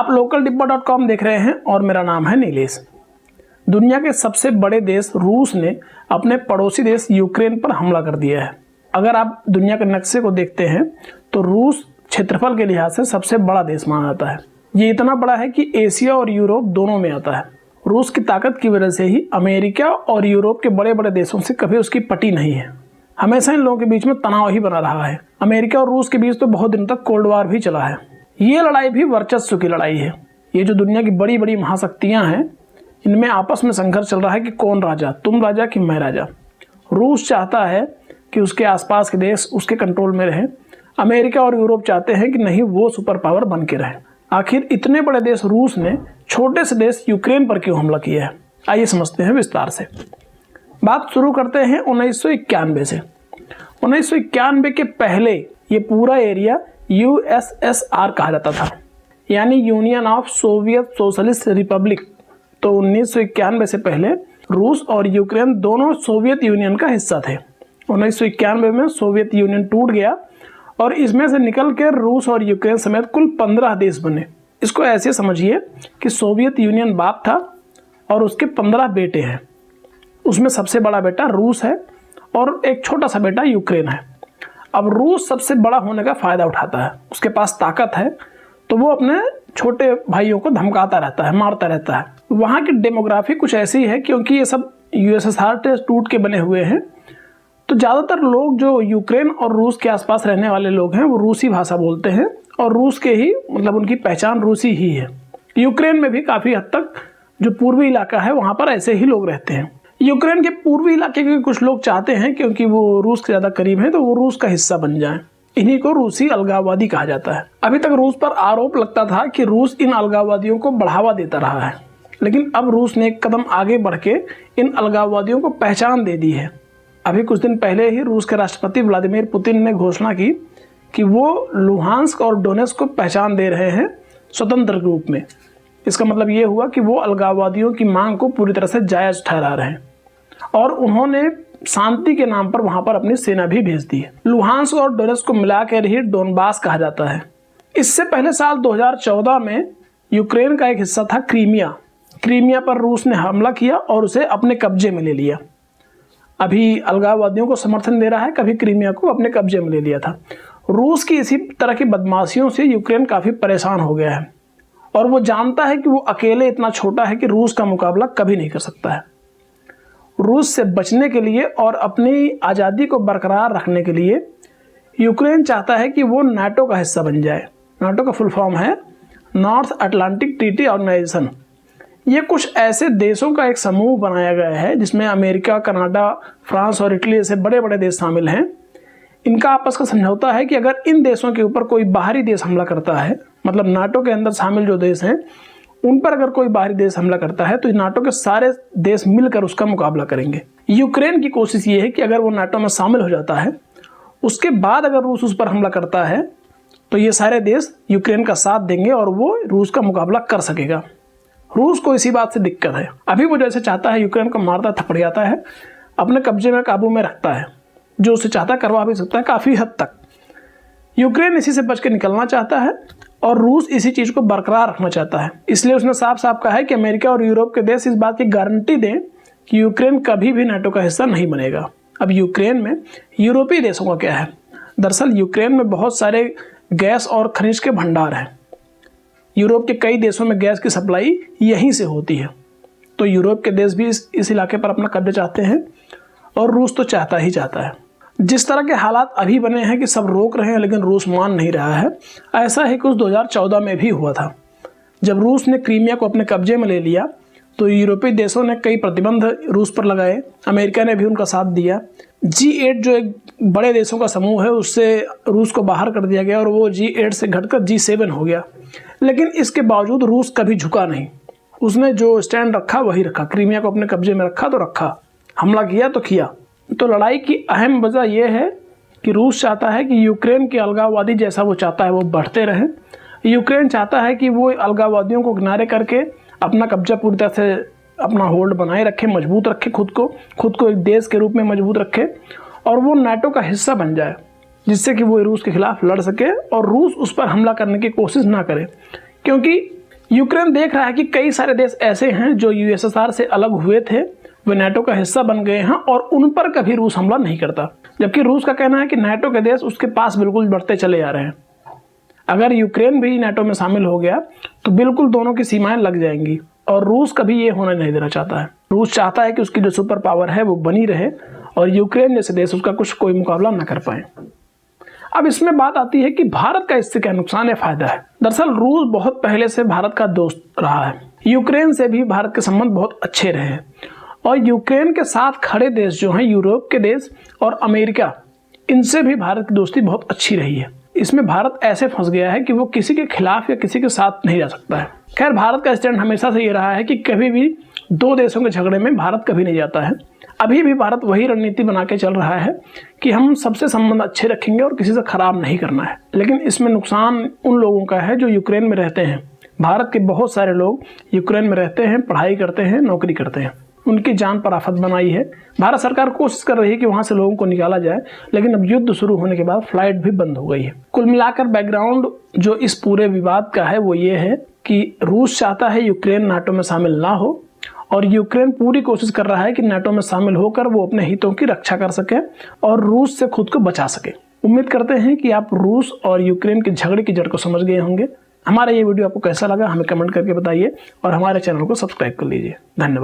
आप लोकलडिब्बा.com देख रहे हैं और मेरा नाम है नीलेश। दुनिया के सबसे बड़े देश रूस ने अपने पड़ोसी देश यूक्रेन पर हमला कर दिया है। अगर आप दुनिया के नक्शे को देखते हैं तो रूस क्षेत्रफल के लिहाज से सबसे बड़ा देश माना जाता है। ये इतना बड़ा है कि एशिया और यूरोप दोनों में आता है। रूस की ताकत की वजह से ही अमेरिका और यूरोप के बड़े बड़े देशों से कभी उसकी पटी नहीं है। हमेशा इन लोगों के बीच में तनाव ही बना रहा है। अमेरिका और रूस के बीच तो बहुत दिन तक कोल्ड वार भी चला है। ये लड़ाई भी वर्चस्व की लड़ाई है। ये जो दुनिया की बड़ी बड़ी महाशक्तियां हैं, इनमें आपस में संघर्ष चल रहा है कि कौन राजा, तुम राजा कि मैं राजा। रूस चाहता है कि उसके आसपास के देश उसके कंट्रोल में रहें। अमेरिका और यूरोप चाहते हैं कि नहीं, वो सुपर पावर बन के रहे। आखिर इतने बड़े देश रूस ने छोटे से देश यूक्रेन पर क्यों हमला किया है, आइए समझते हैं विस्तार से। बात शुरू करते हैं 1991 से। 1991 के पहले ये पूरा एरिया USSR कहा जाता था, यानी union of Soviet socialist Republic. तो 1991 से पहले रूस और यूक्रेन दोनों सोवियत यूनियन का हिस्सा थे। 1991 में सोवियत यूनियन टूट गया और इसमें से निकल के रूस और यूक्रेन समेत कुल 15 देश बने। इसको ऐसे समझिए कि सोवियत यूनियन बाप था और उसके 15 बेटे हैं। उसमें सबसे बड़ा बेटा रूस है और एक छोटा सा बेटा यूक्रेन है। अब रूस सबसे बड़ा होने का फ़ायदा उठाता है, उसके पास ताकत है, तो वो अपने छोटे भाइयों को धमकाता रहता है, मारता रहता है। वहाँ की डेमोग्राफी कुछ ऐसी है, क्योंकि ये सब USSR टूट के बने हुए हैं, तो ज़्यादातर लोग जो यूक्रेन और रूस के आसपास रहने वाले लोग हैं वो रूसी भाषा बोलते हैं और रूस के ही मतलब उनकी पहचान रूसी ही है। यूक्रेन में भी काफ़ी हद तक जो पूर्वी इलाका है वहाँ पर ऐसे ही लोग रहते हैं। यूक्रेन के पूर्वी इलाके के कुछ लोग चाहते हैं, क्योंकि वो रूस के ज़्यादा करीब हैं, तो वो रूस का हिस्सा बन जाएं। इन्हीं को रूसी अलगाववादी कहा जाता है। अभी तक रूस पर आरोप लगता था कि रूस इन अलगाववादियों को बढ़ावा देता रहा है, लेकिन अब रूस ने एक कदम आगे बढ़ के इन अलगाववादियों को पहचान दे दी है। अभी कुछ दिन पहले ही रूस के राष्ट्रपति व्लादिमीर पुतिन ने घोषणा की कि वो लुहांस्क और डोनेस्क को पहचान दे रहे हैं स्वतंत्र रूप में। इसका मतलब ये हुआ कि वो अलगाववादियों की मांग को पूरी तरह से जायज़ ठहरा रहे हैं और उन्होंने शांति के नाम पर वहां पर अपनी सेना भी भेज दी है। लुहांस्क और डोनेस्क को मिलाकर ही डोनबास कहा जाता है। इससे पहले साल 2014 में यूक्रेन का एक हिस्सा था क्रीमिया। क्रीमिया पर रूस ने हमला किया और उसे अपने कब्जे में ले लिया। अभी अलगाववादियों को समर्थन दे रहा है, कभी क्रीमिया को अपने कब्जे में ले लिया था। रूस की इसी तरह की बदमाशियों से यूक्रेन काफ़ी परेशान हो गया है और वो जानता है कि वो अकेले इतना छोटा है कि रूस का मुकाबला कभी नहीं कर सकता है। रूस से बचने के लिए और अपनी आज़ादी को बरकरार रखने के लिए यूक्रेन चाहता है कि वो नाटो का हिस्सा बन जाए। नाटो का फुल फॉर्म है नॉर्थ अटलांटिक ट्रीटी ऑर्गेनाइजेशन। ये कुछ ऐसे देशों का एक समूह बनाया गया है जिसमें अमेरिका, कनाडा, फ्रांस और इटली जैसे बड़े बड़े देश शामिल हैं। इनका आपस का समझौता है कि अगर इन देशों के ऊपर कोई बाहरी देश हमला करता है, मतलब नाटो के अंदर शामिल जो देश हैं उन पर अगर कोई बाहरी देश हमला करता है तो नाटो के सारे देश मिलकर उसका मुकाबला करेंगे। यूक्रेन की कोशिश ये है कि अगर वो नाटो में शामिल हो जाता है, उसके बाद अगर रूस उस पर हमला करता है तो ये सारे देश यूक्रेन का साथ देंगे और वो रूस का मुकाबला कर सकेगा। रूस को इसी बात से दिक्कत है। अभी वो जैसे चाहता है यूक्रेन को मारता थपड़ियाता है, अपने कब्जे में काबू में रखता है, जो उसे चाहता करवा भी सकता है काफ़ी हद तक। यूक्रेन इसी से बच के निकलना चाहता है और रूस इसी चीज़ को बरकरार रखना चाहता है। इसलिए उसने साफ साफ कहा है कि अमेरिका और यूरोप के देश इस बात की गारंटी दें कि यूक्रेन कभी भी नाटो का हिस्सा नहीं बनेगा। अब यूक्रेन में यूरोपीय देशों का क्या है? दरअसल यूक्रेन में बहुत सारे गैस और खनिज के भंडार हैं। यूरोप के कई देशों में गैस की सप्लाई यहीं से होती है, तो यूरोप के देश भी इस इलाके पर अपना कब्जा चाहते हैं और रूस तो चाहता ही चाहता है। जिस तरह के हालात अभी बने हैं कि सब रोक रहे हैं लेकिन रूस मान नहीं रहा है, ऐसा ही कुछ 2014 में भी हुआ था। जब रूस ने क्रीमिया को अपने कब्जे में ले लिया तो यूरोपीय देशों ने कई प्रतिबंध रूस पर लगाए। अमेरिका ने भी उनका साथ दिया। G8 जो एक बड़े देशों का समूह है, उससे रूस को बाहर कर दिया गया और वो G8 से घटकर G7 हो गया। लेकिन इसके बावजूद रूस कभी झुका नहीं। उसने जो स्टैंड रखा वही रखा। क्रीमिया को अपने कब्जे में रखा तो रखा, हमला किया तो किया। तो लड़ाई की अहम वजह यह है कि रूस चाहता है कि यूक्रेन के अलगाववादी जैसा वो चाहता है वो बढ़ते रहें। यूक्रेन चाहता है कि वो अलगाववादियों को किनारे करके अपना कब्जा पूरी तरह से अपना होल्ड बनाए रखे, मजबूत रखे, खुद को एक देश के रूप में मजबूत रखे और वो नाटो का हिस्सा बन जाए, जिससे कि वो रूस के खिलाफ लड़ सके और रूस उस पर हमला करने की कोशिश ना करे। क्योंकि यूक्रेन देख रहा है कि कई सारे देश ऐसे हैं जो यूएसएसआर से अलग हुए थे, वे नाटो का हिस्सा बन गए हैं और उन पर कभी रूस हमला नहीं करता, जबकि रूस का कहना है कि नाटो के देश उसके पास बिल्कुल बढ़ते चले जा रहे हैं। अगर यूक्रेन भी नाटो में शामिल हो गया तो बिल्कुल दोनों की सीमाएं लग जाएंगी और रूस कभी ये होने नहीं देना चाहता है। रूस चाहता है कि उसकी जो सुपर पावर है वो बनी रहे और यूक्रेन जैसे देश उसका कोई मुकाबला न कर पाए। अब इसमें बात आती है कि भारत का इससे क्या नुकसान या फायदा है। दरअसल रूस बहुत पहले से भारत का दोस्त रहा है। यूक्रेन से भी भारत के संबंध बहुत अच्छे रहे हैं और यूक्रेन के साथ खड़े देश जो हैं, यूरोप के देश और अमेरिका, इनसे भी भारत की दोस्ती बहुत अच्छी रही है। इसमें भारत ऐसे फंस गया है कि वो किसी के खिलाफ या किसी के साथ नहीं जा सकता है। खैर, भारत का स्टैंड हमेशा से ये रहा है कि कभी भी दो देशों के झगड़े में भारत कभी नहीं जाता है। अभी भी भारत वही रणनीति बना के चल रहा है कि हम सबसे संबंध अच्छे रखेंगे और किसी से खराब नहीं करना है। लेकिन इसमें नुकसान उन लोगों का है जो यूक्रेन में रहते हैं। भारत के बहुत सारे लोग यूक्रेन में रहते हैं, पढ़ाई करते हैं, नौकरी करते हैं, उनकी जान पर आफत बनाई है। भारत सरकार कोशिश कर रही है कि वहां से लोगों को निकाला जाए, लेकिन अब युद्ध शुरू होने के बाद फ्लाइट भी बंद हो गई है। कुल मिलाकर बैकग्राउंड जो इस पूरे विवाद का है वो ये है कि रूस चाहता है यूक्रेन नाटो में शामिल ना हो और यूक्रेन पूरी कोशिश कर रहा है कि नाटो में शामिल होकर वो अपने हितों की रक्षा कर सके और रूस से खुद को बचा सके। उम्मीद करते हैं कि आप रूस और यूक्रेन के झगड़े की जड़ को समझ गए होंगे। हमारा ये वीडियो आपको कैसा लगा हमें कमेंट करके बताइए और हमारे चैनल को सब्सक्राइब कर लीजिए। धन्यवाद।